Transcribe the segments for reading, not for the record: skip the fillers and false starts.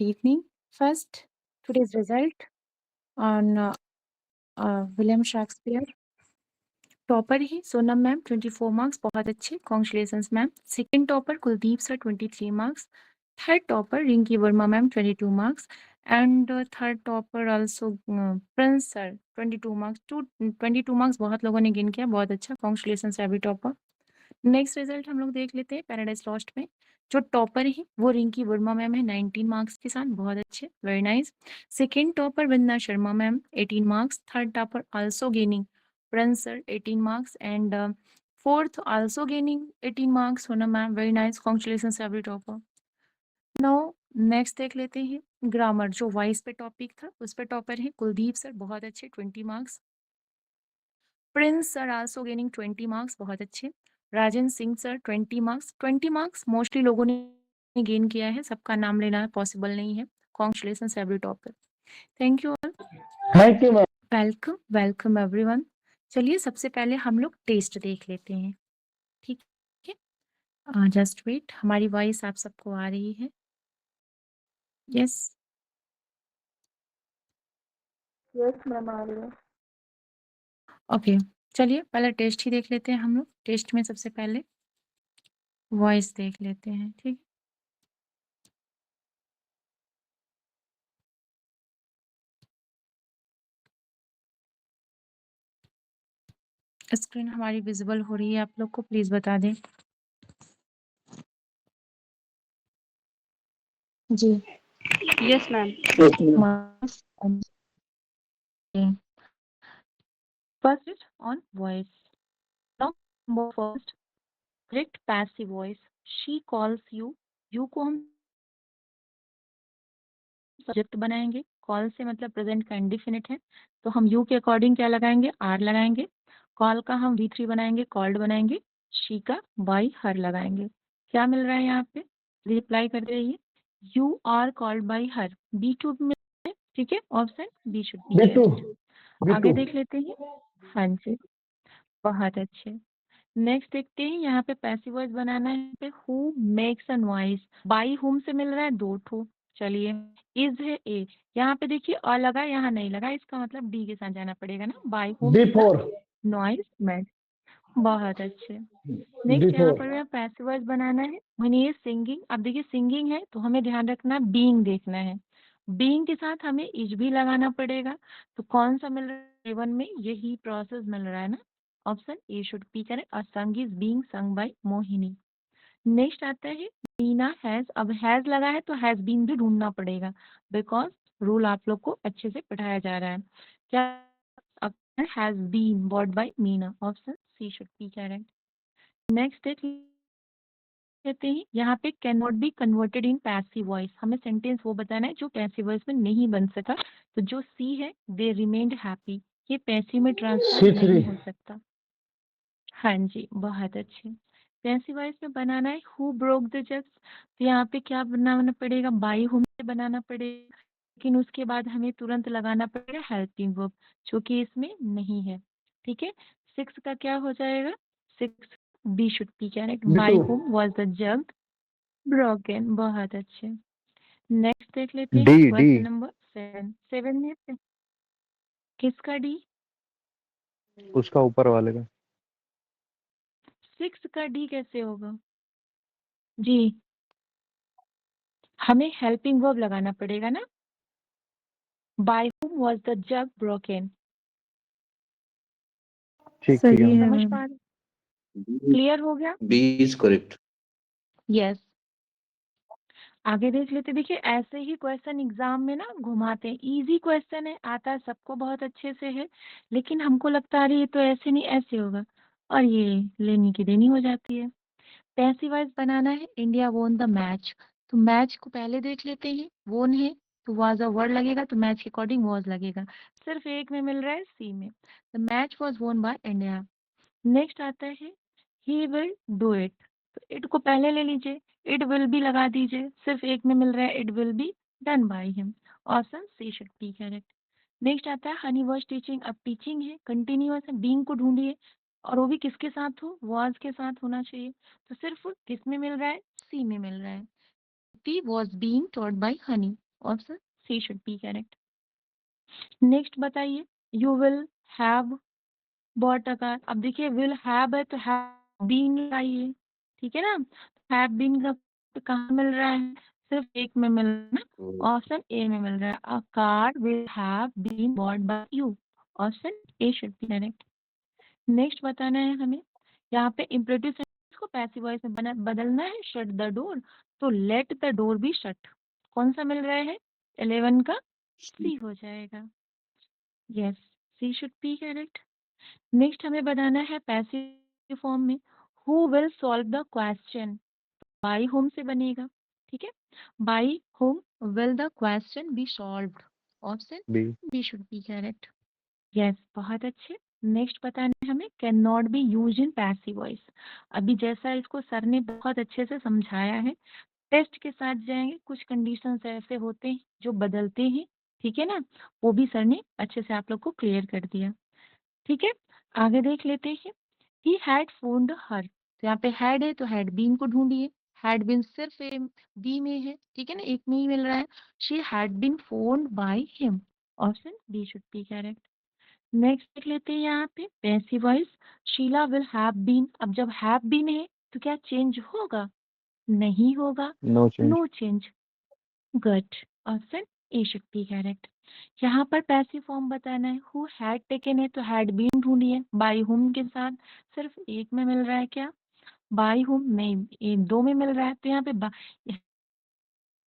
evening. First, today's result on William Shakespeare. Topper he Sonam ma'am 24 marks, बहुत अच्छे, congratulations ma'am. Second topper Kuldeep sir 23 marks. Third topper Rinki Verma ma'am 22 marks and third topper also Prince sir 22 marks. 22 marks बहुत लोगों ने gain किया, बहुत अच्छा, congratulations every topper. Next result हम लोग देख लेते हैं पैराडाइज लॉस्ट में। जो टॉपर है वो रिंकी वर्मा मैम है 19 मार्क्स के साथ, बहुत अच्छे, very nice. Second topper Vandana Sharma ma'am 18 marks. Third topper also gaining Prince sir 18 marks and fourth also gaining 18 marks Sonam ma'am, very nice, congratulations every topper. Now next देख लेते हैं ग्रामर, जो वॉइस पे टॉपिक था उस पे टॉपर है Kuldeep sir, बहुत अच्छे, 20 marks. Prince sir also gaining 20 marks, बहुत अच्छे। Rajan Singh sir 20 marks. 20 marks mostly लोगों ने गेन किया है, सबका नाम लेना पॉसिबल नहीं है। Congratulations every topper. Thank you all. Thank you ma'am. Welcome welcome everyone. चलिए सबसे पहले हम लोग टेस्ट देख लेते हैं, ठीक है। जस्ट वेट, हमारी वॉइस आप सबको आ रही है? यस यस मैम आ रही है। ओके, चलिए पहले टेस्ट ही देख लेते हैं हम लोग। टेस्ट में सबसे पहले वॉइस देख लेते हैं, ठीक है। स्क्रीन हमारी विजिबल हो रही है आप लोग को, प्लीज बता दें जी। Yes ma'am. First is on voice. Now, first, correct passive voice. She calls you. You को हम सब्जेक्ट बनाएंगे, कॉल से मतलब प्रेजेंट का इंडिफिनिट है, तो हम यू के अकॉर्डिंग क्या लगाएंगे, आर लगाएंगे। कॉल का हम V3 बनाएंगे, कॉल्ड बनाएंगे। शी का बाई हर लगाएंगे। क्या मिल रहा है यहाँ पे, रिप्लाई कर रही है, you are called by her, B2 मिल रहा है, ठीक है, ऑप्शन बी शुड बी बिट्टू करेक्ट। आगे देख लेते हैं। हाँ जी, बहुत अच्छे। नेक्स्ट देखते हैं, यहाँ पे पैसिव वॉइस बनाना है। यहाँ पे who makes a noise, by हुम से मिल रहा है दो ठो। चलिए, इज है ए, यहाँ पे देखिए अ लगा, यहाँ नहीं लगा, इसका मतलब डी के साथ जाना पड़ेगा ना। बाई हुम D4 नॉइज मेड, बहुत अच्छे। नेक्स्ट यहाँ D4 पर हमें पैसिव वॉइस बनाना है। when he is सिंगिंग, अब देखिए सिंगिंग है तो हमें ध्यान रखना बीइंग देखना है। बीइंग के साथ हमें इज भी लगाना पड़ेगा, तो कौन सा मिल रहा है A1 में, यही प्रोसेस मिल रहा है ना, option A should be correct. A song is being sung by Mohini. Next आता है मीना हैज, अब हैज लगा है तो हैज बीन भी ढूंढना पड़ेगा, बिकॉज रूल आप लोग को अच्छे से पढ़ाया जा रहा है। क्या has been bought by Meena, option C should be correct. Next देख लेते हैं, यहाँ पे can not be converted in passive voice, हमें सेंटेंस वो बताना है जो पैसिव वॉइस में नहीं बन सका, तो जो सी है दे रिमेन्ड हैप्पी, ये पैसिव में ट्रांसफॉर्म C3 नहीं हो सकता। हाँ जी, बहुत अच्छे। पैसिव वॉइस में बनाना है हु ब्रोक द जग्स, तो यहाँ पे क्या बनाना पड़ेगा, बाई हुम से बनाना पड़ेगा, लेकिन उसके बाद हमें तुरंत लगाना पड़ेगा हेल्पिंग वर्ब, जो कि इसमें नहीं है, ठीक है। 6 का क्या हो जाएगा, 6 B should be correct, by बिट्टू whom was the jug broken, बहुत अच्छे। नेक्स्ट देख लेते हैं D D क्वेश्चन नंबर 7। 7 में किसका डी, उसका ऊपर वाले का 6 का डी कैसे होगा जी, हमें हेल्पिंग वर्ब लगाना पड़ेगा ना। By whom was the jug broken, ठीक सही है है, मैम। समझ पा रहे, क्लियर हो गया? B is correct. यस। आगे देख लेते, देखिए ऐसे ही क्वेश्चन एग्जाम में ना घुमाते हैं, इजी क्वेश्चन है, आता सबको बहुत अच्छे से है, लेकिन हमको लगता है ये तो ऐसे नहीं ऐसे होगा, और ये लेनी की देनी हो जाती है। पैसिव वॉइस बनाना है, इंडिया वोन द मैच, तो मैच को पहले देख लेते हैं, वोन है तो वाज अ वर्ड लगेगा, तो मैच के अकॉर्डिंग वॉज लगेगा, सिर्फ एक में मिल रहा है सी में, द मैच वॉज वोन बाय इंडिया। नेक्स्ट आता है ही विल डू इट, तो इट को पहले ले लीजिए, इट विल भी लगा दीजिए, सिर्फ एक में मिल रहा है it will be done by him, option C should be correct. Next आता है हनी वॉज टीचिंग, अब टीचिंग है, कंटिन्यूअस है, बीइंग को ढूंढिए, और वो भी किसके साथ हो, वॉज के साथ होना चाहिए, तो सिर्फ किस में मिल रहा है, सी में मिल रहा है, it was being taught by Honey. Option C should be correct. Next बताइए, you will have bought a car. अब देखिए विल हैव है तो हैव बीन लगाइए, ठीक है ना। हैव बीन का कहाँ मिल रहा है, सिर्फ एक में मिल रहा है ना, ऑप्शन ए में मिल रहा है। A car will have been bought by you, option A should be correct. Next बताना है हमें, यहाँ पे इम्परेटिव सेंटेंस को पैसिव वॉइस में बदलना है, शट द डोर, तो let the door be shut. कौन सा मिल रहा है, 11 का सी हो जाएगा। Yes, C should be correct. Next हमें बताना है पैसिव फॉर्म में, who will solve the question, by whom से बनेगा, ठीक है। By whom will the question be solved, option B. B should be correct. Yes, बहुत अच्छे। नेक्स्ट बताना है हमें, can not be use in passive voice. अभी जैसा इसको सर ने बहुत अच्छे से समझाया है, टेस्ट के साथ जाएंगे, कुछ कंडीशंस ऐसे होते हैं जो बदलते हैं, ठीक है ना, वो भी सर ने अच्छे से आप लोग को क्लियर कर दिया, ठीक है। आगे देख लेते हैं, ही हैड फोन्ड हर, तो यहाँ पे हैड है तो हैड बीन को ढूंढिए, हैड बीन सिर्फ बी में है, ठीक है ना, एक में ही मिल रहा है। She had been phoned by him, option B should be correct. Next देख लेते हैं यहाँ पे passive voice, Sheela will have been. अब जब हैव बीन है तो क्या चेंज होगा, नहीं होगा, no change. No change, good, option A should be correct. यहाँ पर पैसिव फॉर्म बताना है, हु हैड टेकन है तो हैड बीन ढूंढिए, बाय हुम के साथ सिर्फ एक में मिल रहा है क्या, बाय हुम नहीं, दो में मिल रहा है, तो यहाँ पे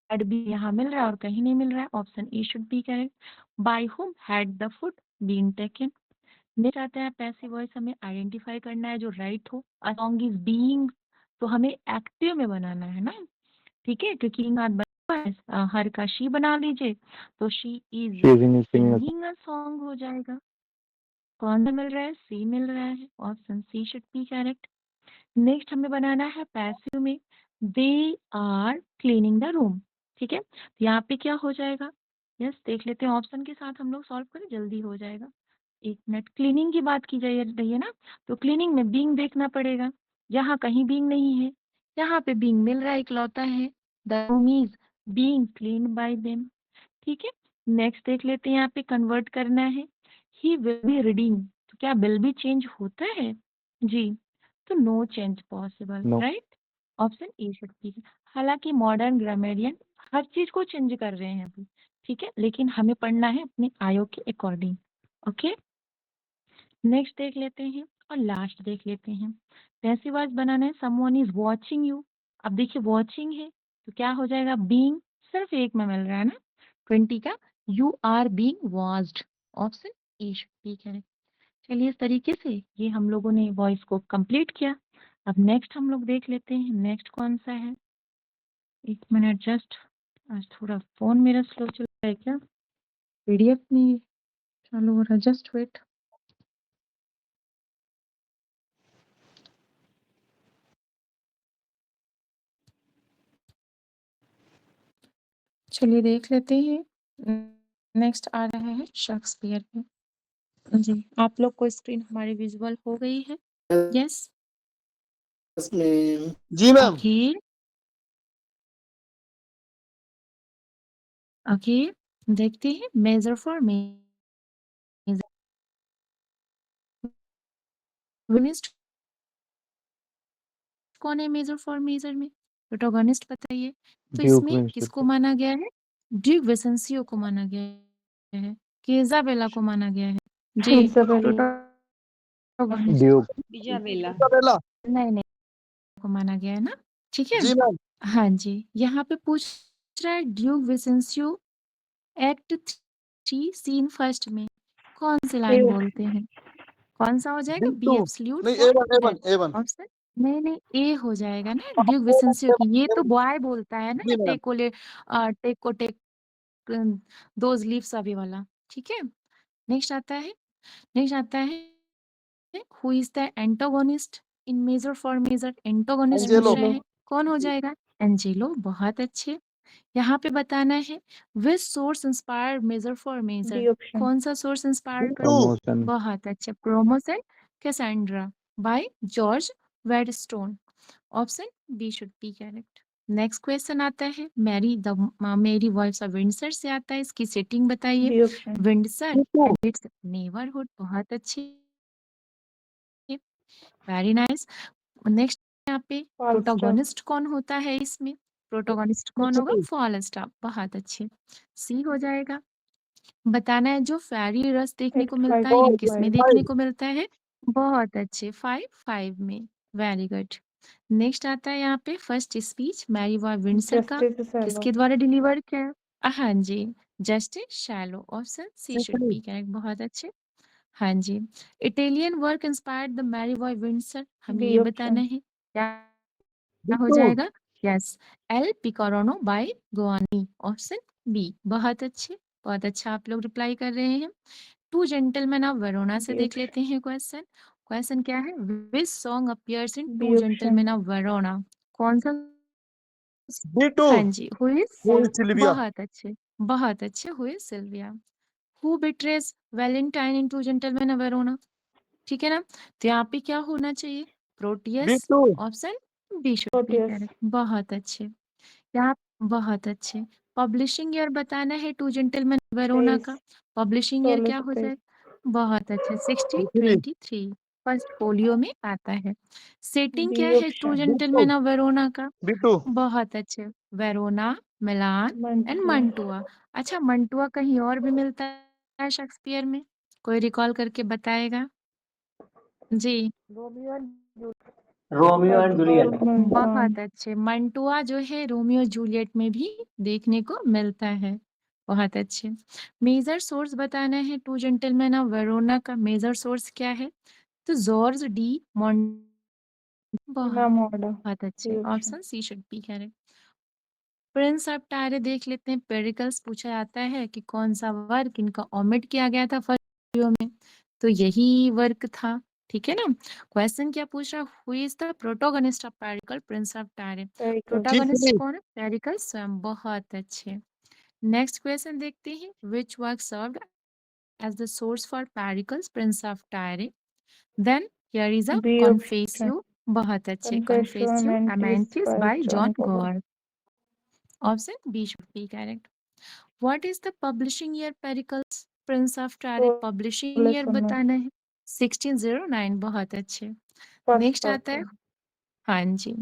हैड भी यहाँ मिल रहा है और कहीं नहीं मिल रहा है, option A should be correct. By whom had the food been taken. Next आता है पैसिव वॉइस, हमें आइडेंटिफाई करना है जो राइट हो, अ सॉन्ग इज बीइंग, तो हमें एक्टिव में बनाना है ना, ठीक है, क्योंकि हाथ बना हुआ है, हर का शी बना लीजिए, तो she is singing a song हो जाएगा। कौन सा मिल रहा है, सी मिल रहा है, option C should be correct. Next हमें बनाना है पैसिव में, they are cleaning the room, ठीक है, तो यहाँ पे क्या हो जाएगा, यस देख लेते हैं, ऑप्शन के साथ हम लोग सॉल्व करें, जल्दी हो जाएगा। एक मिनट, क्लीनिंग की बात की जाए रही है ना, तो क्लीनिंग में बीइंग देखना पड़ेगा, यहाँ कहीं बीइंग नहीं है, यहाँ पे बीइंग मिल रहा है, इकलौता है, the room is being cleaned bye them, ठीक है। नेक्स्ट देख लेते हैं, यहाँ पे कन्वर्ट करना है, ही विल बी रीडिंग, तो क्या विल भी चेंज होता है जी, तो no change possible, no. Right, option A should be. हालांकि मॉडर्न ग्रामेरियन हर चीज को चेंज कर रहे हैं अभी, ठीक है, लेकिन हमें पढ़ना है अपने आयोग के अकॉर्डिंग, ओके। नेक्स्ट देख लेते हैं और लास्ट देख लेते हैं, पैसिव वॉइस बनाना है, समवन इज वॉचिंग यू। अब देखिए वॉचिंग है तो क्या हो जाएगा, बीइंग सिर्फ एक में मिल रहा है ना, 20 का, you are being watched, option A should be correct. चलिए इस तरीके से ये हम लोगों ने वॉइस को कंप्लीट किया। अब नेक्स्ट हम लोग देख लेते हैं, नेक्स्ट कौन सा है, एक मिनट जस्ट, आज थोड़ा फोन मेरा स्लो चल रहा है क्या, पीडीएफ नहीं चालू हो रहा, जस्ट वेट। चलिए देख लेते हैं, नेक्स्ट आ रहा है शेक्सपियर पे। जी आप लोग को स्क्रीन हमारी विजुअल हो गई है, यस जी मैम। ओके ओके, देखते हैं मेजर फॉर मेजर, कौन है मेजर फॉर मेजर में, प्रोटोगोनिस्ट बताइए, तो ड्यूक इसमें किसको माना गया है, ड्यूक विसेंसियो को माना गया है, कि इजाबेला को माना गया है जी, प्रोटोगोनिस्ट ड्यूक। इजाबेला। नहीं नहीं को माना गया है ना, ठीक है। जी मैम। हाँ जी, यहाँ पे पूछ रहा है ड्यूक विसेंसियो एक्ट 3 सीन फर्स्ट में कौन सी लाइन बोलते हैं, कौन सा हो जाएगा, बी एब्सोल्यूट नहीं, for A1 that, A1 option नहीं नहीं ए हो जाएगा ना, ड्यूक विसेंसियो की, ये तो बॉय बोलता है ना, जी मैम। टेकोले टेको टेक दोज लीव्स अभी वाला, ठीक है। नेक्स्ट आता है who is the antagonist in Measure for Measure, antagonist पूछ एंजेलो। रहे हैं, कौन हो जाएगा, एंजेलो, बहुत अच्छे। यहाँ पे बताना है which source inspired major for major, कौन सा सोर्स इंस्पायर कर, प्रमोशन। बहुत अच्छा, promotion Cassandra by George Whetstone, option B should be correct. Next question आता है मेरी वॉइस ऑफ विंडसर से आता है, इसकी सेटिंग बताइए। B option Windsor and its neighbourhood, बहुत अच्छी, वेरी नाइस। नेक्स्ट यहाँ पे प्रोटोगोनिस्ट कौन होता है इसमें? प्रोटोगोनिस्ट कौन होगा? फॉलस्टाफ, बहुत अच्छे, सी हो जाएगा। बताना है जो फेरी रस देखने को मिलता है, ये किसमें देखने को मिलता है? बहुत अच्छे, 5 में, वेरी गुड। नेक्स्ट आता है यहाँ पे फर्स्ट स्पीच मैरी वॉ विंडसर का किसके द्वारा डिलीवर किया? हाँ जी, justice Shallow, option C should be correct, बहुत अच्छे। हाँ जी, Italian work inspired the merry वॉ विंडसर, हमें ये बताना है क्या हो जाएगा? यस, एल पिकारोनो बाय गोआनी, ऑप्शन बी, बहुत अच्छे, बहुत अच्छा आप लोग रिप्लाई कर रहे हैं। टू जेंटलमैन ऑफ वेरोना से देख लेते हैं क्वेश्चन। क्वेश्चन क्या है? Which song appears in two gentleman of Verona? कौन सा? B2. हाँ जी, who is? Who is Sylvia? बहुत अच्छे, who is Sylvia. Who betrays Valentine in two gentleman of Verona? ठीक है ना? तो यहाँ पे क्या होना चाहिए? Proteus, B2. Option B should be correct, बहुत अच्छे। यहाँ बहुत अच्छे। पब्लिशिंग ईयर बताना है टू जेंटलमैन वेरोना का, पब्लिशिंग ईयर क्या हो जाए? बहुत अच्छे, 1623, फर्स्ट फोलियो में आता है। सेटिंग क्या है टू जेंटलमैन ऑफ वेरोना का? B2. बहुत अच्छे, वेरोना, मिलान एंड मंटुआ। अच्छा, मंटुआ कहीं और भी मिलता है शेक्सपियर में? कोई रिकॉल करके बताएगा जी? Romeo and Juliet. बहुत अच्छे, मंटुआ जो है रोमियो जूलियट में भी देखने को मिलता है, बहुत अच्छे। मेजर सोर्स बताना है टू जेंटलमैन ऑफ वेरोना का, मेजर सोर्स क्या है? तो जॉर्ज डी बहुत अच्छे, option C should be correct. Prince of Tyre देख लेते हैं, पेरिकल्स पूछा जाता है कि कौन सा वर्क इनका ओमिट किया गया था फर्स्ट वीडियो में, तो यही वर्क था, ठीक है ना? क्वेश्चन क्या पूछ रहा है? Who is the protagonist of Pericles prince of Tyre? Protagonist कौन है? पेरिकल स्वयं, बहुत अच्छे। नेक्स्ट क्वेश्चन देखते हैं, which work served as the source for Pericles prince of Tyre? Then here is a Confessio, बहुत अच्छे, Confessio Amantis by John Gower, option B should be correct. What is the publishing year Pericles prince of Tyre? Publishing year बताना है, 1609, बहुत अच्छे। Next आता है, हाँ जी,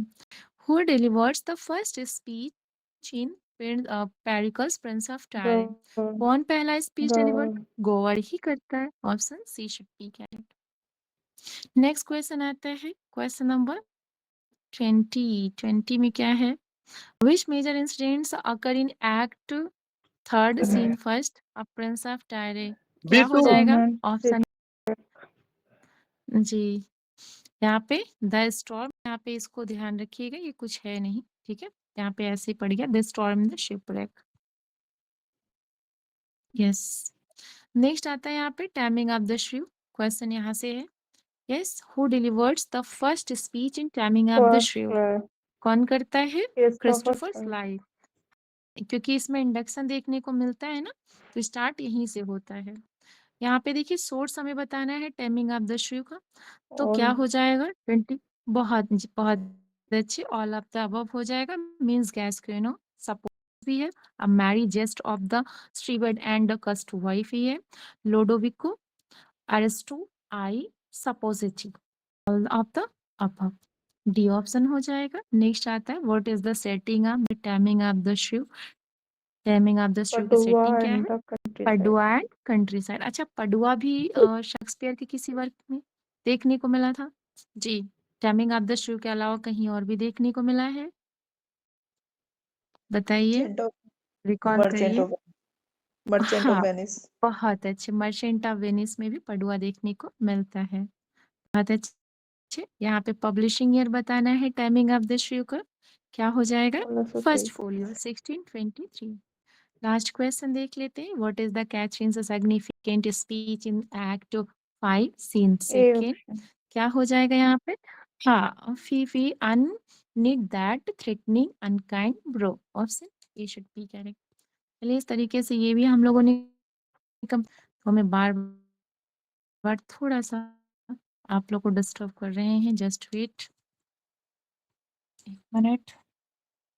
who delivers the first speech in Pericles prince of Tyre? कौन पहला स्पीच डिलीवर? गोवर ही करता है, option C should be correct. Next question आता है, क्वेश्चन नंबर 20 में क्या है? Which major incidents occur in act third scene first of prince of Tyre? क्या हो B2. जाएगा? ऑप्शन जी, यहाँ पे द स्टॉर्म, यहाँ पे इसको ध्यान रखिएगा, ये कुछ है नहीं, ठीक है? यहाँ पे ऐसे ही पड़ गया, the storm the shipwreck, yes. Next आता है यहाँ पे taming of the shrew, question यहाँ से है, yes, who delivers the first speech in taming of the shrew? कौन करता है? क्रिस्टोफर स्लाइड, क्योंकि इसमें इंडक्शन देखने को मिलता है ना, तो स्टार्ट यहीं से होता है। यहाँ पे देखिए सोर्स हमें बताना है टैमिंग ऑफ द श्रीव का, तो क्या हो जाएगा? 20, बहुत अच्छे, ऑल ऑफ द अबव हो जाएगा, मींस गैस क्रेनो सपोज भी है, a merry jest of the steward and the curst wife ही है, Ludovico Ariosto I Suppositi, all of the above, D option हो जाएगा। नेक्स्ट आता है, what is the setting of the taming of the shrew? Taming of the shrew की setting क्या है? पडुआ एंड कंट्री साइड। अच्छा, पडुआ भी शेक्सपियर के किसी वर्क में देखने को मिला था जी? टैमिंग ऑफ द श्रीव के अलावा कहीं और भी देखने को मिला है? बताइए, रिकॉल करिए। मर्चेंट ऑफ हाँ, वेनिस। बहुत अच्छे, मर्चेंट ऑफ वेनिस में भी पडुआ देखने को मिलता है, बहुत अच्छे। यहाँ पे पब्लिशिंग ईयर बताना है टाइमिंग ऑफ द श्रीव का, क्या हो जाएगा? First folio, 1623। लास्ट क्वेश्चन देख लेते हैं, what is the Katherine significant speech in act 5 scene second? क्या हो जाएगा यहाँ पे? हाँ, fie unknit that threatening unkind brow, option A should be correct. चलिए, इस तरीके से ये भी हम लोगों ने तो हमें बार बार थोड़ा सा आप लोग को डिस्टर्ब कर रहे हैं, जस्ट वेट 1 मिनट।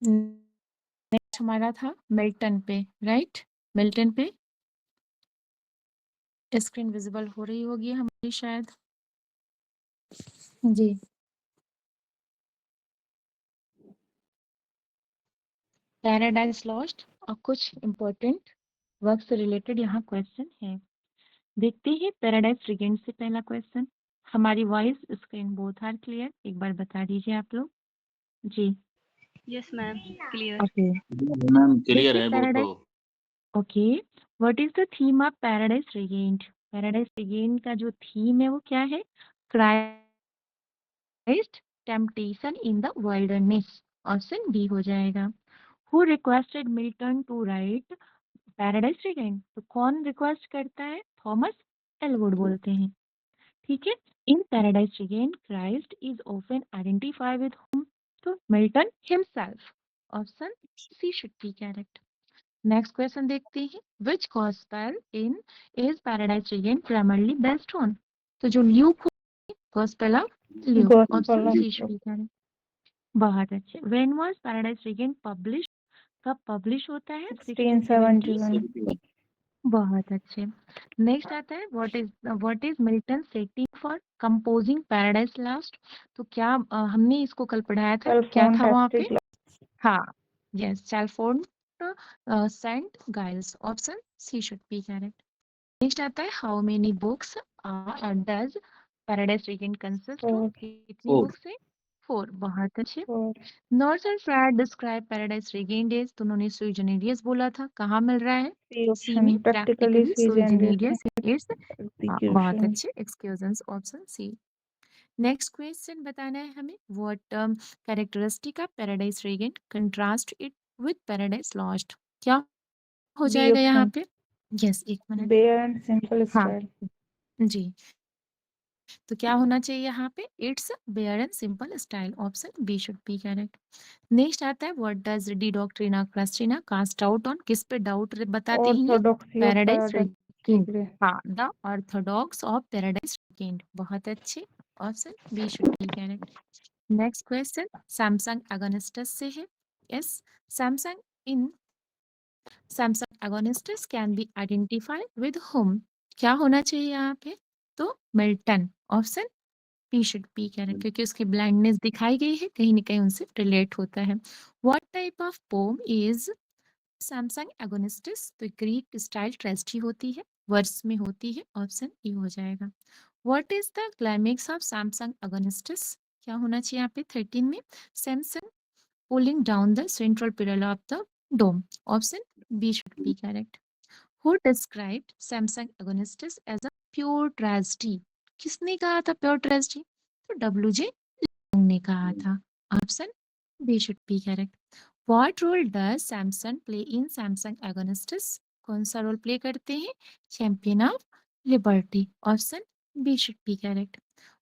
नेक्स्ट हमारा था मिल्टन पे, राइट? मिल्टन पे स्क्रीन विजिबल हो रही होगी हमारी शायद। जी, पैराडाइज लॉस्ट और कुछ इम्पोर्टेंट वर्क से रिलेटेड यहाँ क्वेश्चन है। देखते हैं पैराडाइज रिगेन्ड से पहला क्वेश्चन। हमारी voice screen both are clear, एक बार बता दीजिए आप लोग। जी, yes ma'am, clear. Okay. Ma'am clear देखिए है वो पैराडाइज, तो। Okay, what is the theme of paradise regained? Paradise regained का जो थीम है वो क्या है? Christ temptation in the wilderness. Option B हो जाएगा। Who requested Milton to write Paradise Regained? तो कौन रिक्वेस्ट करता है? थॉमस एलवुड बोलते हैं, ठीक है। In paradise regained Christ is often identify with whom? तो Milton himself. Option C should be correct. Next question देखते हैं। Which gospel in is paradise regained primarily based on? तो जो Luke gospel of Luke, option C should be correct. बहुत अच्छे। When was paradise regained publish? कब publish होता है? 1671। बहुत अच्छे। नेक्स्ट आता है what is Milton setting for composing paradise lost? तो क्या हमने इसको कल पढ़ाया था, क्या था वहाँ पे? हाँ, yes, Salford Saint Giles. Option C should be correct. Next आता है how many books does Paradise Regained consist of? कितनी Four. बुक्स है? 4। बहुत अच्छे। Northrop Frye describe Paradise Regained as, तो उन्होंने सुई जेनेरियस बोला था, कहाँ मिल रहा है? सी में, प्रैक्टिकली सुई जेनेरियस इट्स। बहुत अच्छे, एक्सक्यूजेंस। Option C. नेक्स्ट क्वेश्चन बताना है हमें। What characteristic of paradise regained contrast it with paradise lost? क्या हो जाएगा यहाँ पे? यस, एक मिनट। बेयर एंड सिंपल हाँ, स्टाइल। जी, तो क्या होना चाहिए यहाँ पे? It's bare and simple style. Option B should be correct. Next आता है व्हाट डज डी doctrina christiana cast out on? किस पे डाउट बताते हैं ये? Paradise regained. हाँ, the orthodox of paradise Regained. बहुत अच्छे, option B should be correct. Next question Samson Agonistes से है। Yes, Samson in Samson Agonistes can be identify with whom? क्या होना चाहिए यहाँ पे? तो Milton. Option B should be correct, क्योंकि उसकी ब्लाइंडनेस दिखाई गई है, कहीं ना कहीं उनसे रिलेट होता है। What type of poem is Samson Agonistes? तो ग्रीक स्टाइल ट्रेजेडी होती है, वर्स में होती है। ऑप्शन ई हो जाएगा। What is the climax of Samson Agonistes? क्या होना चाहिए यहाँ पे 13 में? Samson pulling down the central pillar of the dome. Option B should be correct. Who described Samsung Agonistis as a pure tragedy? किसने कहा था प्योर ट्रेजेडी? तो WJ Long ने कहा था। Option B should be correct. What role does Samsung play in Samsung Agonistis? कौन सा role play करते हैं? Champion of liberty. Option B should be correct.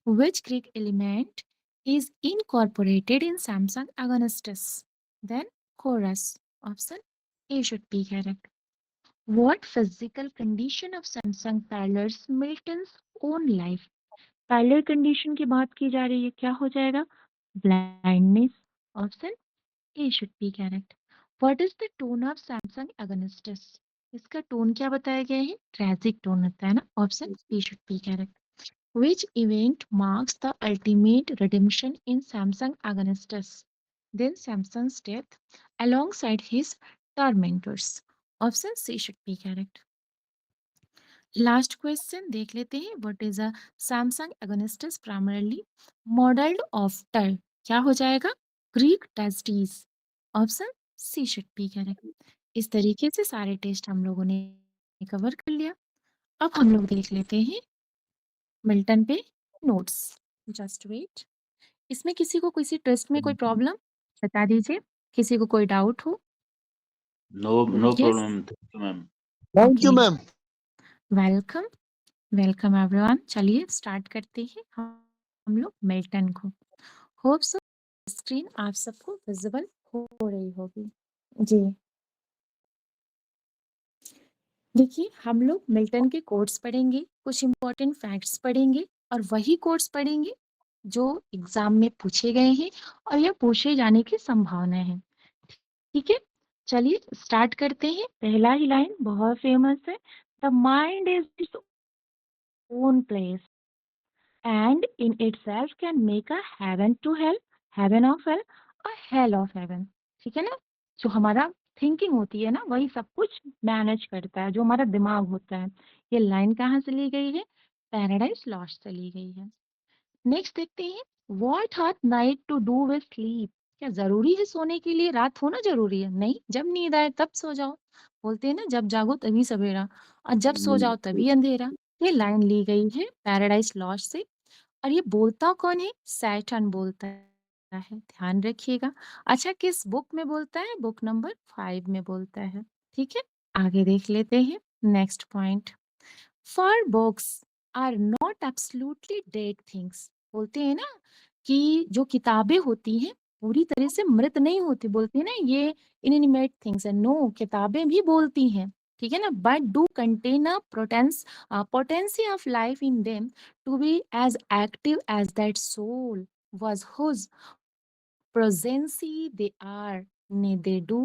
Which Greek element is incorporated in Samsung Agonistis? Then chorus. Option A should be correct. What physical condition of Samsung parlors Milton's own life? Parlor condition की बात की जा रही है, क्या हो जाएगा? Blindness. Option A should be correct. What is the tone of Samsung Agonistus? इसका टोन क्या बताया गया है? ट्रेजिक टोन होता है ना। Option B should be correct. Which event marks the ultimate redemption in Samsung Agonistus? Then Samsung's death alongside his tormentors. Option C should be correct. Last question देख लेते हैं। What is a Samson Agonistes primarily modelled after? क्या हो जाएगा? Greek tragedies. Option C should be correct. इस तरीके से सारे टेस्ट हम लोगों ने कवर कर लिया। अब हम लोग देख लेते हैं मिल्टन पे नोट्स। Just wait. इसमें किसी को किसी टेस्ट में कोई प्रॉब्लम बता दीजिए, किसी को कोई डाउट हो? No Yes. problem. Thank you, ma'am. Thank you, Okay. ma'am. Welcome welcome everyone. चलिए स्टार्ट करते हैं हम लोग मिल्टन को। होप सो स्क्रीन आप सबको विजिबल हो रही होगी। जी, देखिए हम लोग मिल्टन के कोट्स पढ़ेंगे, कुछ इंपॉर्टेंट फैक्ट्स पढ़ेंगे और वही कोट्स पढ़ेंगे जो एग्जाम में पूछे गए हैं और या पूछे जाने की संभावना है। ठीक है, चलिए स्टार्ट करते हैं। पहला ही लाइन बहुत फेमस है, the mind is its own place and in itself can make a heaven to hell, heaven of hell, a hell of heaven। ठीक है ना, जो हमारा थिंकिंग होती है ना वही सब कुछ मैनेज करता है, जो हमारा दिमाग होता है। ये लाइन कहाँ से ली गई है? पैराडाइज लॉस्ट से ली गई है। नेक्स्ट देखते हैं, what had night to do with sleep. क्या जरूरी है सोने के लिए रात होना जरूरी है? नहीं, जब नींद आए तब सो जाओ। बोलते हैं ना, जब जागो तभी सवेरा, और जब सो जाओ तभी अंधेरा। ये लाइन ली गई है पैराडाइज लॉस्ट से, और ये बोलता कौन है? सैटर्न बोलता है, ध्यान रखिएगा। अच्छा, किस बुक में बोलता है? बुक नंबर 5 में बोलता है। ठीक है, आगे देख लेते हैं next point. For books are not absolutely dead things. बोलते हैं ना कि जो किताबें होती हैं पूरी तरह से मृत नहीं होती, बोलते हैं ना ये इनएनिमेट थिंग्स है। नो, किताबें भी बोलती हैं, ठीक है ना, but do contain a potency of life in them to be as active as that soul was whose progeny they are. Nay, they do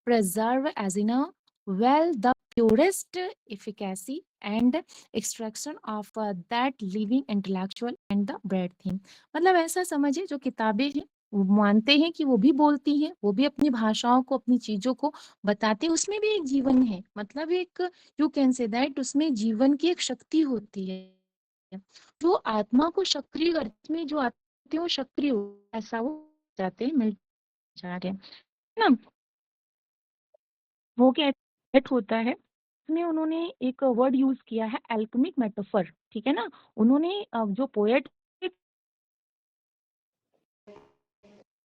preserve as in a well the purest efficacy and extraction of that living intellectual and the bread thing। मतलब ऐसा समझिए, जो किताबें हैं वो मानते हैं कि वो भी बोलती हैं, वो भी अपनी भाषाओं को, अपनी चीजों को बताते हैं, उसमें भी एक जीवन है। मतलब एक, यू कैन से दैट, उसमें जीवन की एक शक्ति होती है जो आत्मा को सक्रिय करती है, जो आते हैं वो सक्रिय हो, ऐसा वो जाते हैं, मिल जा रहे हैं ना। वो क्या एक होता है, इसमें उन्होंने एक वर्ड यूज किया है, एल्केमिक मेटाफर। ठीक है ना, उन्होंने जो पोएट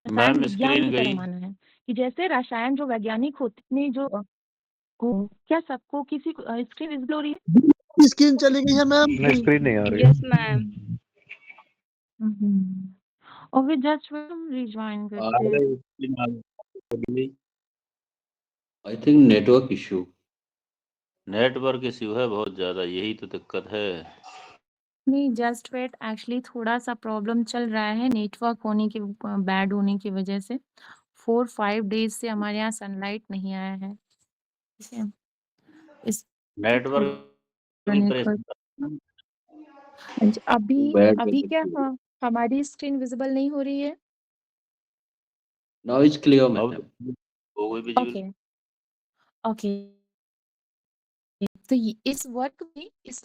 रसायन मैम विज्ञान स्क्रीन की तरह गई। माना है कि जैसे रसायन जो वैज्ञानिक होते हैं, जो क्या सबको किसी स्क्रीन विजिबल हो रही स्क्रीन चली गई है मैम। नहीं, स्क्रीन नहीं आ रही। Yes ma'am. है? और वे जस्ट रिज्वाइन आ करते हैं। रही स्क्रीन आ गई। I think network issue, network issue है बहुत ज्यादा, यही तो दिक्कत है। नहीं, जस्ट वेट, एक्चुअली थोड़ा सा प्रॉब्लम चल रहा है नेटवर्क होने के, बैड होने की वजह से। 4-5 डेज से हमारे यहाँ सनलाइट नहीं आया है, ठीक है, इस नेटवर्क नेटवर्क। अभी अभी क्या हमारी स्क्रीन विजिबल नहीं हो रही है? नाउ इज क्लियर मैम, हो गई विजिबल। ओके ओके, तो इस वर्क में इस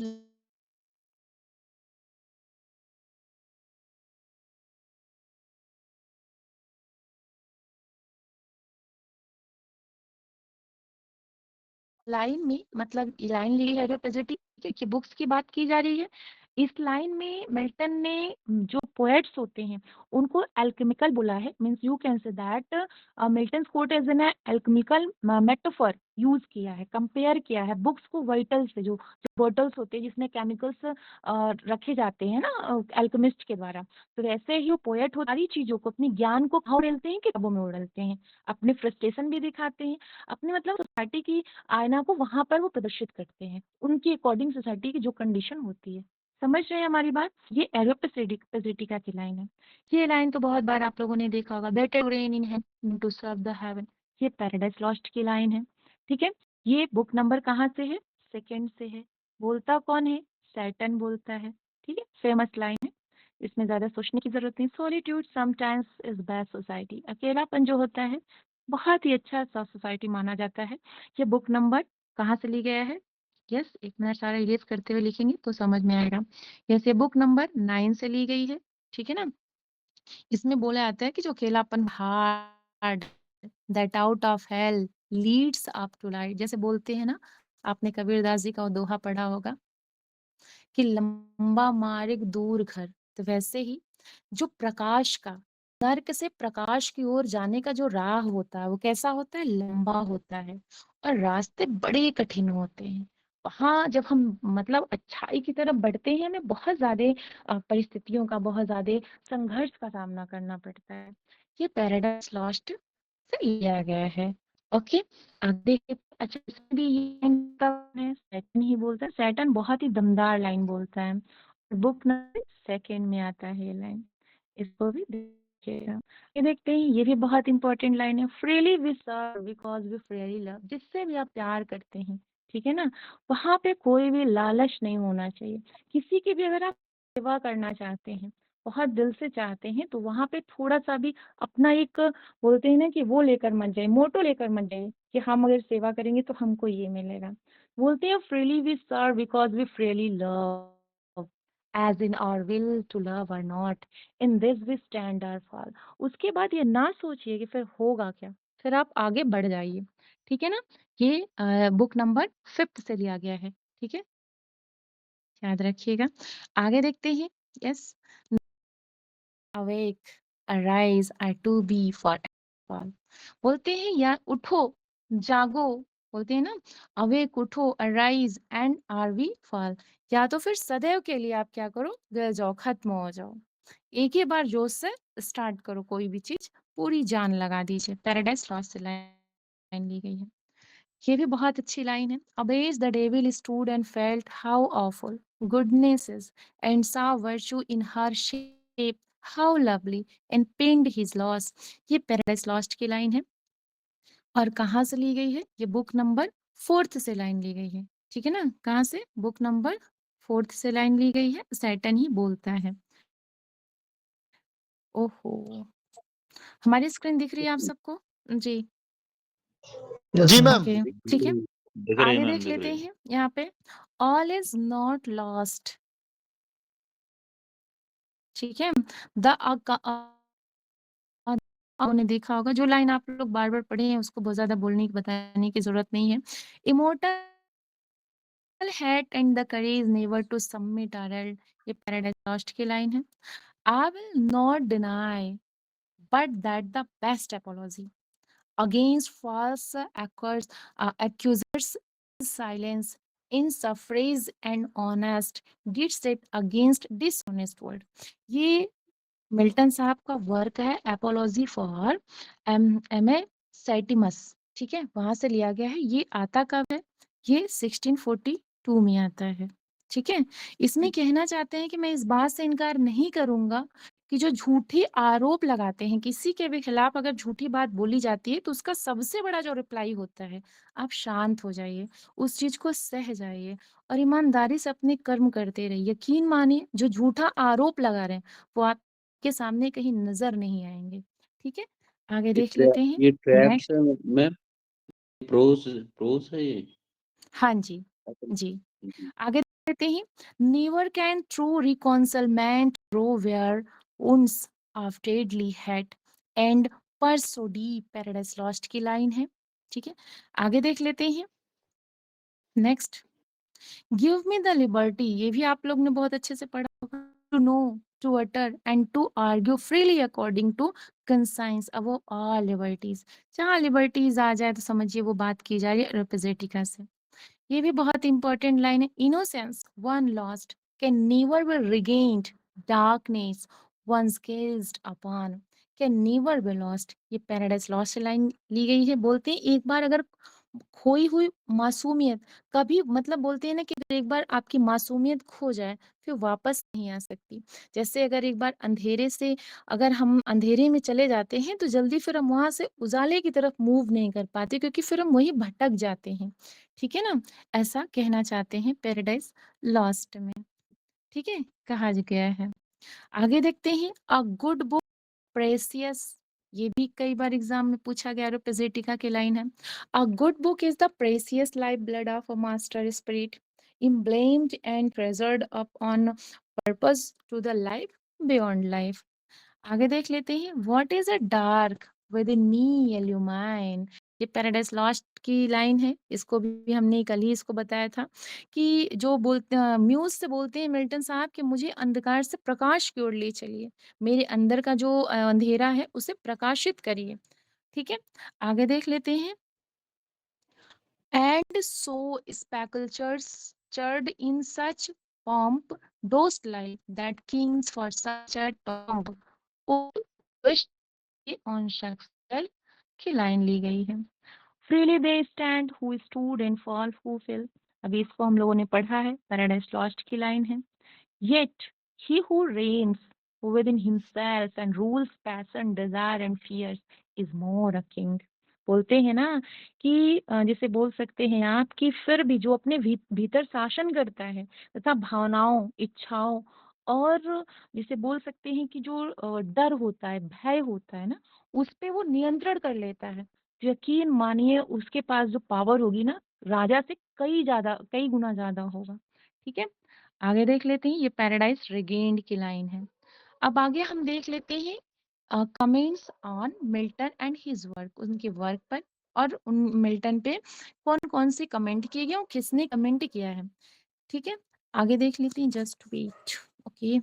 लाइन में, मतलब लाइन ली है रिप्रेजेंटेटिव की बुक्स की बात की जा रही है। इस लाइन में मिल्टन ने जो पोएट्स होते हैं उनको एल्केमिकल बोला है। Means you can say that Milton quote as an alchemical metaphor use किया है, कंपेयर किया है बुक्स को वाइटल से, जो बॉटल्स होते हैं जिसमें केमिकल्स रखे जाते हैं ना एल्केमिस्ट के द्वारा। तो वैसे ही वो पोएट हो सारी चीजों को, अपने ज्ञान को कहाँ उड़ेलते हैं? किताबों में उड़ेलते हैं, अपने फ्रस्ट्रेशन भी दिखाते हैं, अपने मतलब सोसाइटी की आईना को वहां पर वो प्रदर्शित करते हैं, उनकी अकॉर्डिंग सोसाइटी की जो कंडीशन होती है। समझ रहे हैं हमारी बात? ये एरोपेसिटिका की लाइन है। ये लाइन तो बहुत बार आप लोगों ने देखा होगा, better reign in heaven to serve the heaven. ये पैराडाइज लॉस्ट की लाइन है, ठीक है। ये बुक नंबर कहाँ से है? सेकंड से है। बोलता कौन है? सैटर्न बोलता है, ठीक है, फेमस लाइन है, इसमें ज्यादा सोचने की जरूरत नहीं। Solitude sometimes is best society. अकेलापन जो होता है बहुत ही अच्छा सोसाइटी माना जाता है। ये बुक नंबर कहाँ से ली गया है? यस, एक मिनट, सारा इरेज करते हुए लिखेंगे तो समझ में आएगा। यस, ये बुक नंबर 9 से ली गई है, ठीक है ना। इसमें बोला जाता है कि जो अकेलापन hard that out of hell leads up to light. जैसे बोलते हैं ना, आपने कबीरदास जी का वो दोहा पढ़ा होगा कि लंबा मार्ग दूर घर। तो वैसे ही जो प्रकाश का, नर्क से प्रकाश की ओर जाने का जो राह होता है वो कैसा होता है? लंबा होता है, और रास्ते बड़े कठिन होते हैं। वहां जब हम मतलब अच्छाई की तरफ बढ़ते हैं, हमें बहुत ज्यादा परिस्थितियों का, बहुत ज्यादा संघर्ष का सामना करना पड़ता है। ये पैराडाइज लॉस्ट से लिया गया है। ओके, अब देखिए, अच्छा इसमें भी ये लाइन कब है? सैटर्न ही बोलता है, सैटर्न बहुत ही दमदार लाइन बोलता है। बुक नंबर सेकंड में आता है ये लाइन, इसको भी देखिए। रखिएगा। ये देखते हैं, ये भी बहुत इंपॉर्टेंट लाइन है, freely we serve because we freely love. जिससे भी आप प्यार करते हैं, ठीक है ना, वहां पे कोई भी लालच नहीं होना चाहिए। किसी की भी अगर आप सेवा करना चाहते हैं, बहुत दिल से चाहते हैं, तो वहां पे थोड़ा सा भी अपना एक, बोलते हैं ना कि वो लेकर मत जाइए, मोटो लेकर मत जाइए कि हम अगर सेवा करेंगे तो हमको ये मिलेगा। बोलते हैं freely we serve because we freely love, as in our will to love or not, in this we stand or fall। उसके बाद ये ना सोचिए कि फिर होगा क्या, फिर आप आगे बढ़ जाइए, ठीक है ना। ये बुक नंबर 5 से लिया गया है, ठीक है, याद रखिएगा। आगे देखते हैं। Yes, awake, arise are to be for all। बोलते हैं यार उठो, जागो, बोलते हैं ना, अवेक, उठो, arise and or we fall. या तो फिर सदैव के लिए आप क्या करो, गिर जाओ, खत्म हो जाओ। एक ही बार जोश से स्टार्ट करो, कोई भी चीज पूरी जान लगा दीजिए। पैराडाइज लॉस्ट से लाइन ली गई है, ये भी बहुत अच्छी लाइन है। Abase the devil stood and felt how awful goodness is, and saw virtue in her shape, how lovely, and pained his loss। ये पैराडाइज लॉस्ट की लाइन है, और कहाँ से ली गई है, ये बुक नंबर 4 से लाइन ली गई है, ठीक है ना। कहाँ से, बुक नंबर 4 से लाइन ली गई है, सैटन ही बोलता है। ओहो, हमारी स्क्रीन दिख रही है आप सबको? जी, जी मैम। ओके, ठीक है। दिख रही है आगे मैम, देख दिख लेते रही है। हैं यहाँ पे, ऑल इज नॉट लॉस्ट, ठीक है। द आपने देखा होगा, जो लाइन आप लोग बार बार पढ़े हैं उसको बहुत ज्यादा बोलने की, बताने की जरूरत नहीं है। Immortal hate and the courage never to submit or yield, ये पैराडाइज लॉस्ट की लाइन है। I will not deny but that the best apology against false accusers is silence in suffrage and honest deeds set against dishonest word। ये Milton साहब का work है, apiology for M A सेटिमस, ठीक है, वहां से लिया गया है। ये आता कब है, ये 1642 में आता है, ठीक है। इसमें कहना चाहते हैं कि मैं इस बात से इनकार नहीं करूंगा कि जो झूठे आरोप लगाते हैं, किसी के भी खिलाफ अगर झूठी बात बोली जाती है, तो उसका सबसे बड़ा जो रिप्लाई होता है, आप शांत हो जाइए, उस चीज को सह जाइए, और ईमानदारी से अपने कर्म करते रहिए। यकीन मानिए, जो झूठा आरोप लगा रहे हैं वो आप के सामने कहीं नजर नहीं आएंगे, ठीक है। आगे देख लेते हैं ये ट्रैप्स नेक्स्ट। है मैम, प्रोस प्रोस है ये। हाँ जी, जी, जी। आगे देख लेते हैं। Never can true reconcilement grow where wounds of deadly hate and पर सो डीप, पैराडाइज लॉस्ट की लाइन है, ठीक है। आगे देख लेते हैं next. Give me the liberty, ये भी आप लोग ने बहुत अच्छे से पढ़ा होगा। To know, to utter and to argue freely according to conscience above all liberties. जहाँ लिबर्टीज आ जाए तो समझिए वो बात की जा रही है रेपिजेटिका से। ये भी बहुत इंपॉर्टेंट लाइन है। Innocence once lost can never be regained, darkness once gazed upon can never be lost, ये पैराडाइज लॉस्ट से लाइन ली गई है। बोलते हैं एक बार अगर खोई हुई मासूमियत, कभी मतलब बोलते हैं ना कि अगर एक बार आपकी मासूमियत खो जाए फिर वापस नहीं आ सकती। जैसे अगर एक बार अंधेरे से, अगर हम अंधेरे में चले जाते हैं तो जल्दी फिर हम वहां से उजाले की तरफ मूव नहीं कर पाते, क्योंकि फिर हम वही भटक जाते हैं, ठीक है ना। ऐसा कहना चाहते हैं पैराडाइज लॉस्ट में, ठीक है, कहा गया है। आगे देखते हैं, अ गुड बुक प्रेसियस, ये भी कई बार एग्जाम में पूछा गया, रेपिजेटिका की लाइन है। A good book is the precious life blood of a master spirit, emblemed and treasured up on purpose to the life beyond life। आगे देख लेते हैं, what is a dark with me illumine, ये paradise lost की line है। इसको भी हमने कल ही इसको बताया था कि जो बोलते म्यूज से बोलते हैं मिल्टन साहब कि मुझे अंधकार से प्रकाश की ओर ले चलिए, मेरे अंदर का जो अंधेरा है उसे प्रकाशित करिए, ठीक है। आगे देख लेते हैं, and so spectators churred in such pomp those life that kings for such a tomb would wish on Shakespeare की लाइन ली गई है। Freely they stand who stood and fall who fell, अभी इसको हम लोगों ने पढ़ा है, पैराडाइज लॉस्ट की लाइन है। Yet he who reigns within himself and rules passion, desire and fears is more a king. बोलते हैं ना कि जैसे बोल सकते हैं आप कि फिर भी जो अपने भीतर शासन करता है तथा भावनाओं, इच्छाओं और जिसे बोल सकते हैं कि जो डर होता है, भय होता है ना, उस पे वो नियंत्रण कर लेता है। यकीन मानिए उसके पास जो पावर होगी ना, राजा से कई गुना ज्यादा होगा। ठीक है, आगे देख लेते हैं, ये पैराडाइज रिगेन्ड की लाइन है। अब आगे हम देख लेते हैं comments on Milton and his work, उनके वर्क पर और उन मिल्टन पे कौन कौन से कमेंट किए गए और किसने कमेंट किया है। ठीक है, आगे देख लेते हैं, जस्ट वेट। ओके,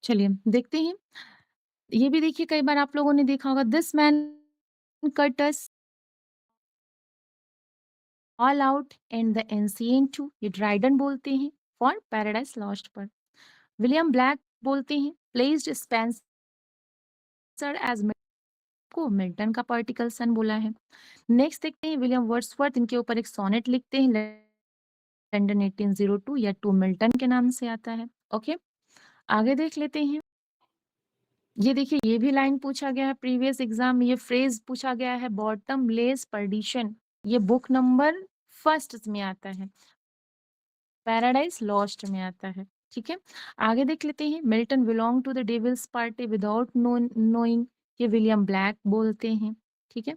चलिए देखते हैं। ये भी देखिए, कई बार आप लोगों ने देखा होगा, this man cut us all out and the ancient too, ये ड्राइडन बोलते हैं फॉर पैराडाइज लॉस्ट पर। विलियम ब्लैक बोलते हैं प्लेस्ड स्पेंसर एज को मिल्टन का पार्टिकल सन बोला है। नेक्स्ट देखते हैं, विलियम वर्ड्सवर्थ इनके ऊपर एक सोनेट लिखते हैं, लंदन 1802, या टू मिल्टन के नाम से आता है। ओके, आगे देख लेते हैं। ये देखिए, ये भी लाइन पूछा गया है प्रीवियस एग्जाम में, ये फ्रेज पूछा गया है, बॉटम लेस परडिशन, ये बुक नंबर 1 में आता है, पैराडाइज लॉस्ट में आता है। ठीक है, आगे देख लेते हैं, Milton belong to the devil's party without knowing, ये विलियम ब्लैक बोलते हैं। ठीक है,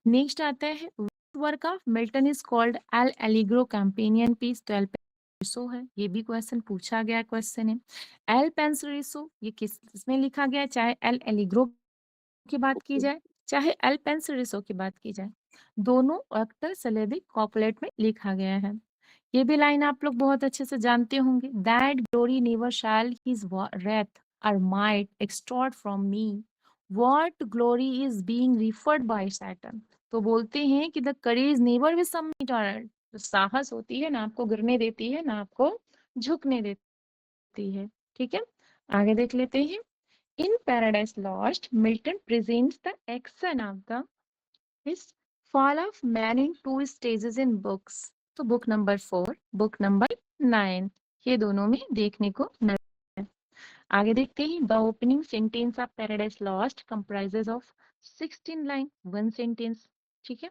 नेक्स्ट आता है, work of Milton is called L'Allegro companion piece, तो एल पेंसरिसो है, ये भी क्वेश्चन पूछा गया क्वेश्चन है। एल पेंसरिसो ये किसमें लिखा गया है, चाहे एल एलिग्रो की बात की जाए चाहे एल पेंसरिसो की बात की जाए, दोनों ऑक्टल सिलेबिक कॉपलेट में लिखा गया है। ये भी लाइन आप लोग बहुत अच्छे से जानते होंगे, that glory never shall his wrath or might extort from me, what glory is being referred by Saturn। तो बोलते हैं कि the courage never will submit, और जो साहस होती है ना आपको गिरने देती है ना आपको झुकने देती है। ठीक है, आगे देख लेते हैं, in Paradise Lost Milton presents the action of the his fall of man in 2 stages in books, तो बुक नंबर 4, बुक नंबर 9, ये दोनों में देखने को मिलता है। आगे देखते हैं, the opening sentence of paradise lost comprises of 16 line, 1 sentence. ठीक है,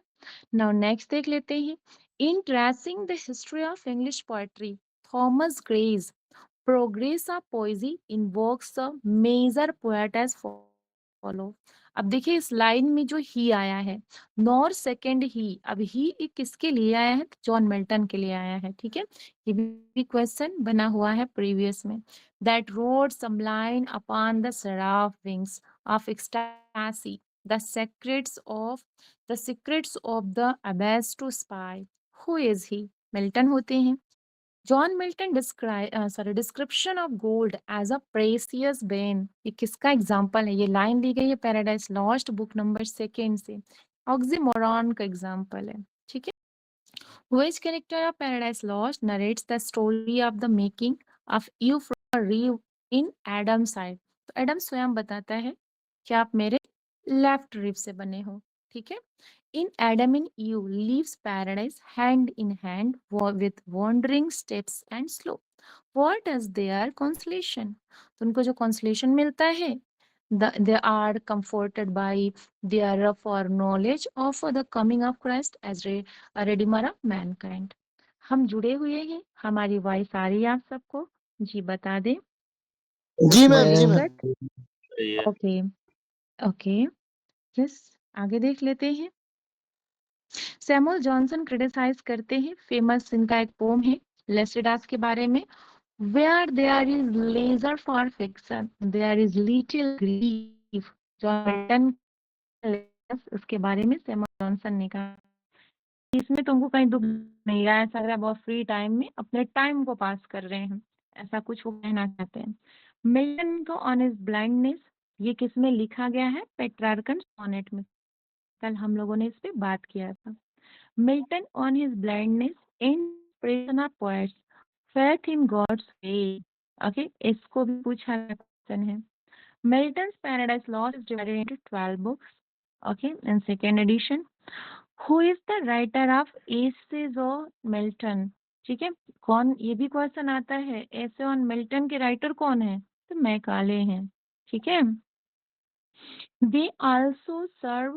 नाउ नेक्स्ट देख लेते हैं, in tracing the history of English poetry Thomas Gray's progress of poesy invokes a major poet as follow. अब देखिए इस लाइन में जो ही आया है, नॉर सेकंड ही, अब ही किसके लिए आया है, जॉन मिल्टन के लिए आया है। ठीक है, ये भी क्वेश्चन बना हुआ है प्रीवियस में, that rode sublime upon the seraph wings of ecstasy the secrets of the abyss to spy, who is he, Milton होते हैं। John Milton description of gold as a precious bane, ये किसका example है, ये line ली गई है Paradise lost book number 2 से, ऑक्सीमोरॉन का एग्जाम्पल है। ठीक है, which character of paradise Lost narrates the story of the making of Eve from rib in Adam side, तो एडम स्वयं बताता है कि आप मेरे लेफ्ट रिब से बने हो। ठीक है, in Adam and Eve leaves paradise hand in hand with wandering steps and slow. What is their consolation? तो उनको जो consolation मिलता है, they are comforted by their foreknowledge of the coming of Christ as a redeemer of mankind। हम जुड़े हुए हैं, हमारी वॉइस आ रही है आप सबको, जी बता दें। जी मैम, जी voice ma'am. Cut, okay okay, yes, आगे देख लेते हैं। सैमुअल जॉनसन क्रिटिसाइज करते हैं, फेमस इनका एक पोम है लेसिडास के बारे में, where there is leisure for fiction there is little grief, John Milton उसके बारे में सैमुअल जॉनसन ने कहा, इसमें तुमको कहीं दुख नहीं रहा है, ऐसा लग रहा है बहुत फ्री टाइम में अपने टाइम को पास कर रहे हैं, ऐसा कुछ वो कहना चाहते हैं। मिल्टन को ऑन हिज ब्लाइंडनेस, ये किस में लिखा गया है, पेट्रार्कन सोनेट में, कल हम लोगों ने इस पे बात किया था। Milton on his blindness, inspiration of poets, faith in God's way. Okay, इसको भी पूछा क्वेश्चन है। Milton's Paradise Lost is divided into 12 books. Okay, in second edition. Who is the writer of Essays on Milton? ठीक है, कौन, ये भी question आता है, ऐसे ऑन मिल्टन के राइटर कौन है, तो मैकाले हैं, ठीक है। They also serve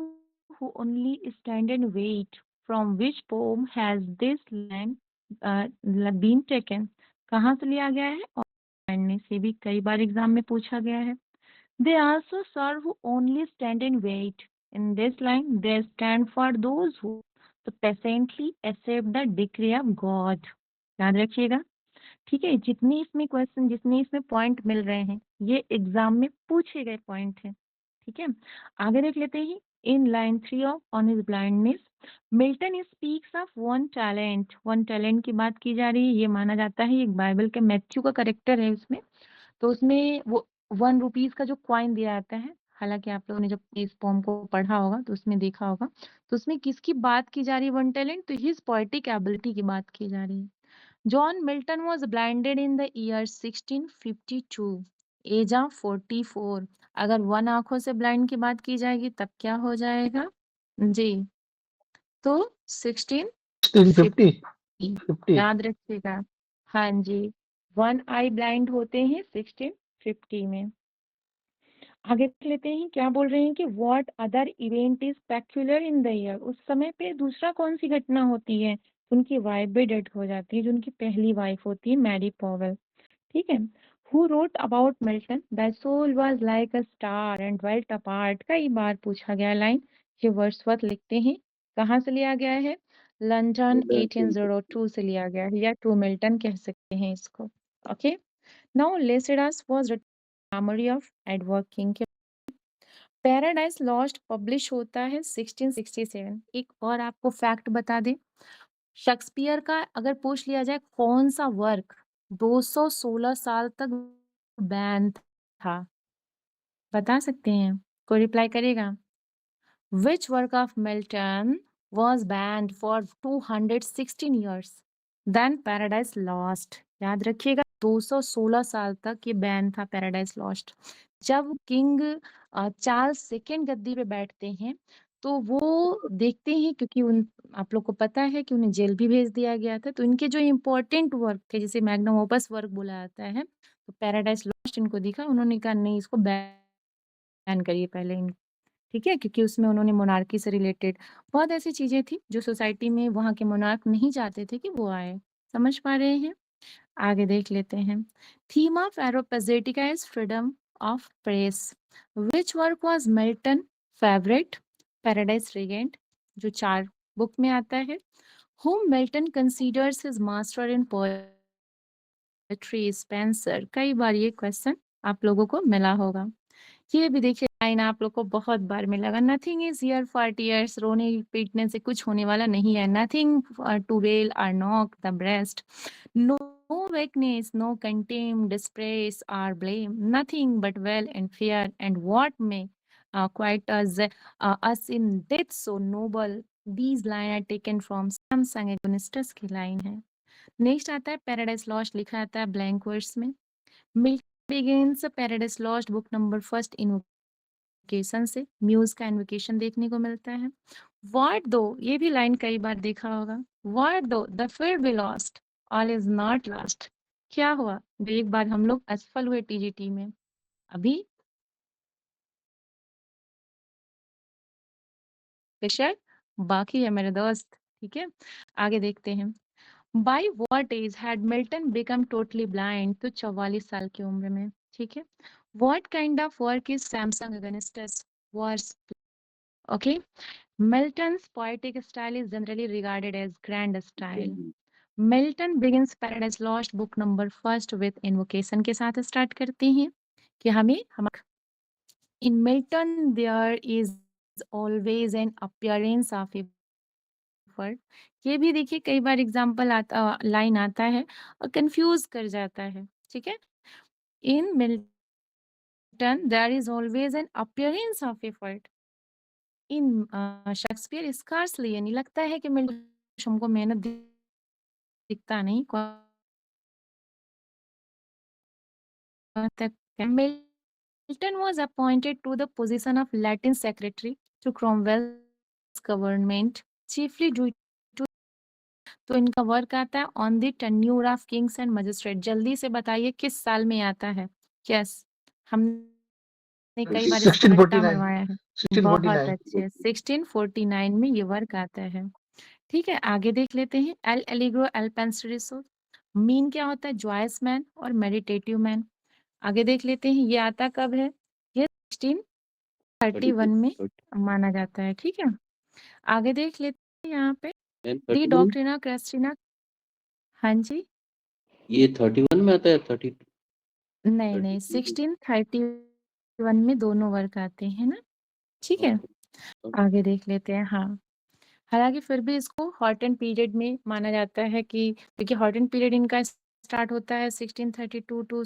who only stand and wait. From which poem has this line been taken? कहाँ से लिया गया है? और पढ़ने से भी कई बार एग्जाम में पूछा गया है। They also serve who only stand and wait. In this line, they stand for those who so patiently accept the decree of God. याद रखिएगा, ठीक है। जितने इसमें क्वेश्चन, जितने इसमें पॉइंट मिल रहे हैं, ये एग्जाम में पूछे गए पॉइंट हैं, ठीक है। आगे देख लेते हैं। In line 3 of on his blindness, Milton speaks of one talent. One talent की बात की जा रही है, ये माना जाता है एक बाइबल के मैथ्यू का करेक्टर है उसमें। तो उसमें वो 1 रुपीज का जो कॉइन दिया जाता है, हालांकि आप लोगों ने जब इस पोम को पढ़ा होगा तो उसमें देखा होगा, तो उसमें किसकी बात की जा रही है? वन टैलेंट, तो हिज पोएटिक एबिलिटी की बात की जा रही है। John Milton was blinded in the year 1652, age of 44। अगर 1 आंखों से ब्लाइंड की बात की जाएगी तब क्या हो जाएगा जी? तो 1650 50 याद रखिएगा। हाँ जी, 1 आई ब्लाइंड होते हैं 1650 में। आगे देख लेते हैं क्या बोल रहे हैं कि what other event is peculiar in the year. उस समय पे दूसरा कौन सी घटना होती है? उनकी वाइफ भी डेड हो जाती है, जो उनकी पहली वाइफ होती है मैरी पॉवेल, ठीक है। Who wrote about Milton, the soul was like a star and dwelt apart. कई बार पूछा गया लाइन, ये वर्ड्सवर्थ लिखते हैं। कहाँ से लिया गया है? लंदन 1802 से लिया गया है, या टू मिल्टन कह सकते हैं इसको, okay. Now Lycidas was memory of Edward King. Paradise lost publish होता है 1667। एक और आपको फैक्ट बता दें, शेक्सपियर का अगर पूछ लिया जाए कौन सा वर्क 216 साल तक बैन था, बता सकते हैं? कोई रिप्लाई करेगा? Which work of Milton was banned for 216 years? Then Paradise Lost। याद रखिएगा 216 साल तक ये बैन था पैराडाइज लॉस्ट। जब किंग चार्ल्स सेकेंड गद्दी पे बैठते हैं तो वो देखते हैं, क्योंकि उन आप लोग को पता है कि उन्हें जेल भी भेज दिया गया था, तो इनके जो इम्पोर्टेंट वर्क थे, जिसे मैग्नम ओपस वर्क बोला जाता है, तो पैराडाइज लॉस्ट इनको दिखा, उन्होंने कहा नहीं इसको बैन करिए पहले, ठीक है। क्योंकि उसमें उन्होंने मोनार्की से रिलेटेड बहुत ऐसी चीजें थी जो सोसाइटी में वहाँ के मोनार्क नहीं चाहते थे कि वो आए। समझ पा रहे हैं? आगे देख लेते हैं। Theme of Areopagitica is freedom of press. Which work was Milton favourite? Paradise regained, जो 4 बुक में आता है। whom Milton considers his master in poetry? Spenser. कई बार ये क्वेश्चन आप लोगों को मिला होगा। ये भी देखिए लाइन आप लोग को बहुत बार मिलेगा, nothing is here for tears. रोने पीटने से कुछ होने वाला नहीं है। Nothing to wail or knock the breast. No weakness, no contempt, disgrace or blame, nothing but well and fear, and what may quite us in death so noble. These lines are taken from Samsung Agonistus की line है। Next आता है Paradise lost, लिखा आता है blank words में। Milton begins paradise lost book number first invocation से। Muse का इन्वोकेशन देखने को मिलता है। व्हाट दो, ये भी लाइन कई बार देखा होगा। व्हाट दो the field be lost, all is not lost. क्या हुआ जो एक बार हम लोग असफल हुए टीजीटी में, अभी प्रेशर बाकी है मेरे दोस्त, ठीक है। आगे देखते हैं। By what age had Milton become totally blind? तो 44 साल की उम्र में, ठीक है। What kind of work is Samson Agonistes verse? Okay. Milton's poetic style is generally regarded as grand style. Milton begins Paradise Lost book number first with invocation के साथ start करते हैं कि हमें in Milton there is always an appearance of a word। ये भी देखिए कई बार एग्जाम्पल आता लाइन आता है और कंफ्यूज कर जाता है, ठीक है। In Milton there is always an appearance of a word। In Shakespeare scarcely, यानी लगता है कि मिल्टन हमको मेहनत दिखता नहीं। Milton was appointed to the position of Latin secretary to Cromwell's government, chiefly due to। तो इनका वर्क आता है on the tenure of Kings and magistrate. जल्दी से बताइए किस साल में आता है? यस, हमने कई बार इसको रट्टा 1649 मरवाया है। 1649 बहुत अच्छे, 1649 में ये वर्क आता है। ठीक है, आगे देख लेते हैं। एल एलिग्रो एल पेंसिलिसो, मीन क्या होता है? जॉयस मैन और मेडिटेटिव मैन। आगे देख लेते हैं, ये आता कब है? ये 1631 में माना जाता है। ठीक है, आगे देख लेते हैं यहाँ पे डी डॉक्ट्रिना क्रिस्टिना। हाँ जी, ये 31 में आता है 30? नहीं नहीं, 1631 में दोनों वर्क आते हैं ना। ठीक है, आगे देख लेते हैं। हाँ, हालांकि फिर भी इसको हॉटन पीरियड में माना जाता है कि क्योंकि हॉटन पीरियड इनका स्टार्ट होता है 1632 टू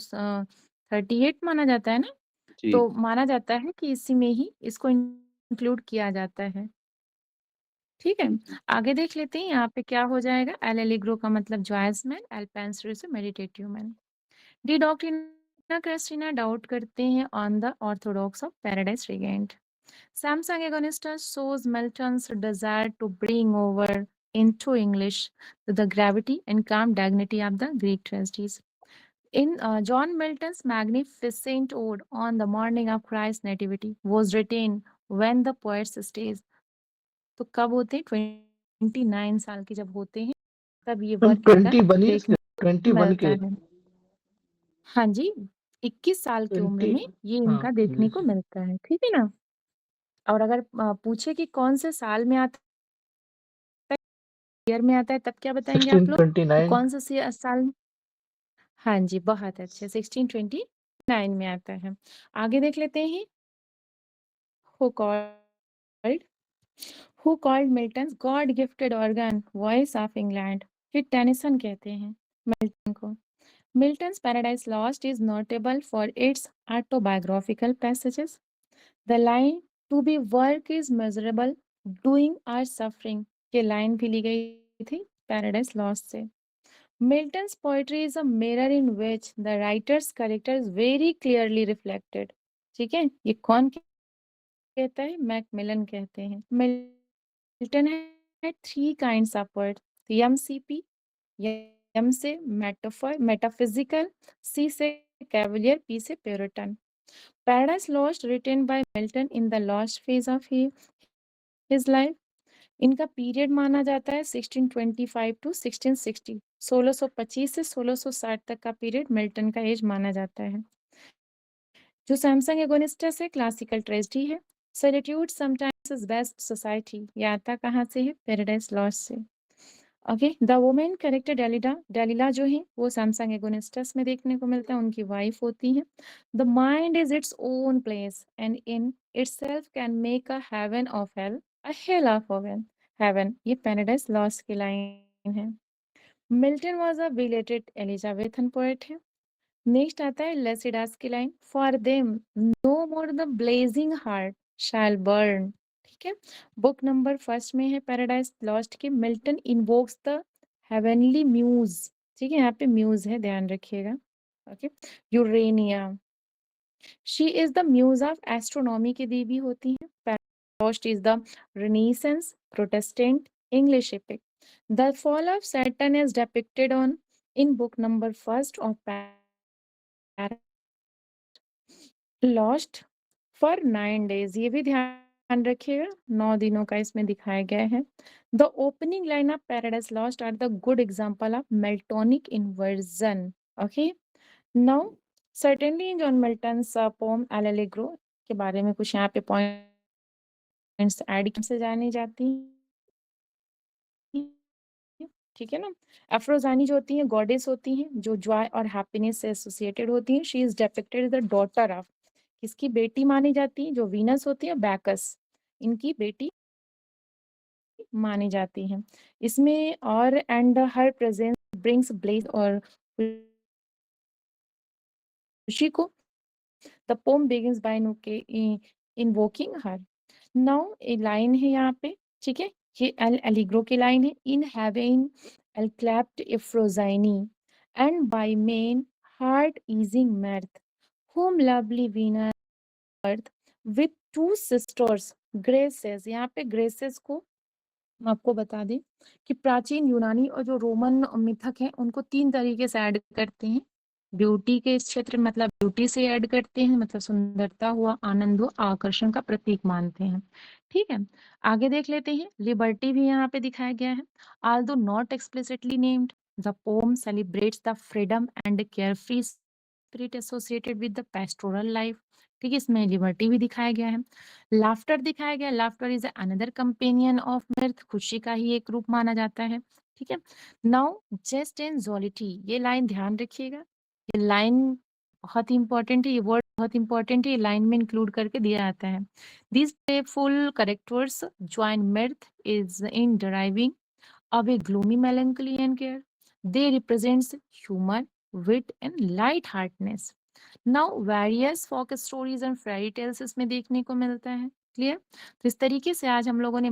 38 माना जाता है ना, जी। तो माना जाता है कि इसी में ही इसको इंक्लूड किया जाता है। ठीक है, आगे देख लेते हैं यहाँ पे क्या हो जाएगा। एल एलिग्रो का मतलब joyous man, Il Penseroso meditative man. डी डॉक्ट्रिना क्रिस्टिना डाउट करते हैं on the orthodox of paradise regained. Samsung Agonistas shows Milton's desire to bring over into English the gravity and calm dignity of the Greek tragedies. In John Milton's magnificent ode on the morning of Christ's nativity was written when the poet's stage. तो कब होते हैं? 29 साल के जब होते हैं तब ये मैम वर्क इनका 21 ही देखने को 21 मिलता के है। हाँ जी, 21 साल की उम्र 20 में ये हाँ इनका देखने को मिलता है। ठीक है ना, और अगर पूछे कि कौन से साल में आता ईयर में आता है तब क्या बताएंगे आप लोग कि 1629 कौन सा साल में? हाँ जी, बहुत अच्छे, 1629 में आता है। आगे देख लेते हैं। Who called who called Milton God gifted organ voice of England? ये टेनिसन कहते हैं मिल्टन को। Milton's Paradise Lost is notable for its autobiographical passages. The line to be weak is miserable doing or suffering, ये line भी ली गई थी paradise Lost से। Milton's poetry is a mirror in which the writer's character is very clearly reflected. ठीक है, ये कौन कहता है? मैकमिलन कहते हैं। मिल्टन है three kinds of poet, M C P, M से मेटाफिजिकल, सी से कैवलियर, पी से puritan. Paradise lost written by Milton in the last phase of his life. इनका पीरियड माना जाता है 1625 टू 1660, 1625 से 1660 तक का पीरियड मिल्टन का एज माना जाता है। जो सैमसंग एगोनिस्टस है क्लासिकल ट्रेजेडी है। Solitude sometimes is best society, ये आता कहाँ से है? पैराडाइज लॉस्ट से। ओके, द वुमेन कैरेक्टर डेलिडा, डेलिला जो है वो सैमसंग एगोनिस्टस में देखने को मिलता है, उनकी वाइफ होती है। The mind is its own place and in itself can make a heaven of hell, a hell of heaven, ये पैराडाइज लॉस्ट की लाइन है। Milton was a belated Elizabethan poet है। नेक्स्ट आता है लेसिडास की line, for them no more the blazing hearth shall burn. ठीक है, book number first में है पैराडाइज लॉस्ट की। Milton invokes the heavenly muse. ठीक है, यहाँ पे म्यूज है, ध्यान रखिएगा। Okay, Urania, she is the muse of astronomy की देवी होती है। Lost is the Renaissance Protestant English epic. The fall of Saturn is depicted on in book number first of lost for 9 days, ये भी ध्यान रखिएगा, 9 दिनों का इसमें दिखाया गया है। The opening line of paradise lost are the good example of Miltonic inversion. Okay, now certainly in John Milton's poem L'Allegro के बारे में कुछ यहाँ पे पॉइंट्स ऐड से जानी जाती हैं। ठीक है ना, अफ्रोजानी जो होती हैं गॉडेस होती हैं जो जॉय और हैप्पीनेस से एसोसिएटेड होती हैं। She is depicted as the daughter of, किसकी बेटी मानी जाती है? जो वीनस होती है, बैकस, इनकी बेटी मानी जाती है इसमें। और and her presence brings blaze और खुशी को। The poem begins by invoking her. Now a line है यहाँ पे, ठीक है, ये एल एलिग्रो की लाइन है। In heaven yclept Euphrosyne and by men heart easing mirth whom lovely Venus earth with two sisters graces. यहाँ पे ग्रेसेस को मैं आपको बता दें कि प्राचीन यूनानी और जो रोमन मिथक है उनको 3 तरीके से ऐड करते हैं। ब्यूटी के इस क्षेत्र में मतलब ब्यूटी से ऐड करते हैं, मतलब सुंदरता हुआ, आनंद हुआ, आकर्षण का प्रतीक मानते हैं। ठीक है, आगे देख लेते हैं। लिबर्टी भी यहाँ पे दिखाया गया है। Although not explicitly named, the poem celebrates the freedom and carefree spirit associated with the pastoral life. ठीक है, इसमें लिबर्टी भी दिखाया गया है। लाफ्टर दिखाया गया। Laughter is another companion of mirth, खुशी का ही एक रूप माना जाता है। ठीक है, नाउ जेस्ट एंड जोलिटी, ये लाइन ध्यान रखिएगा, ये लाइन बहुत ही इंपॉर्टेंट है, ये वर्ड बहुत इंपॉर्टेंट है, ये लाइन में इंक्लूड करके दिया जाता है। These playful characters join mirth is in deriving away gloomy melancholy and care. They represents humor, wit and light-heartedness. Now various folk stories and fairy tales इसमें देखने को मिलता है। क्लियर? तो इस तरीके से आज हम लोगों ने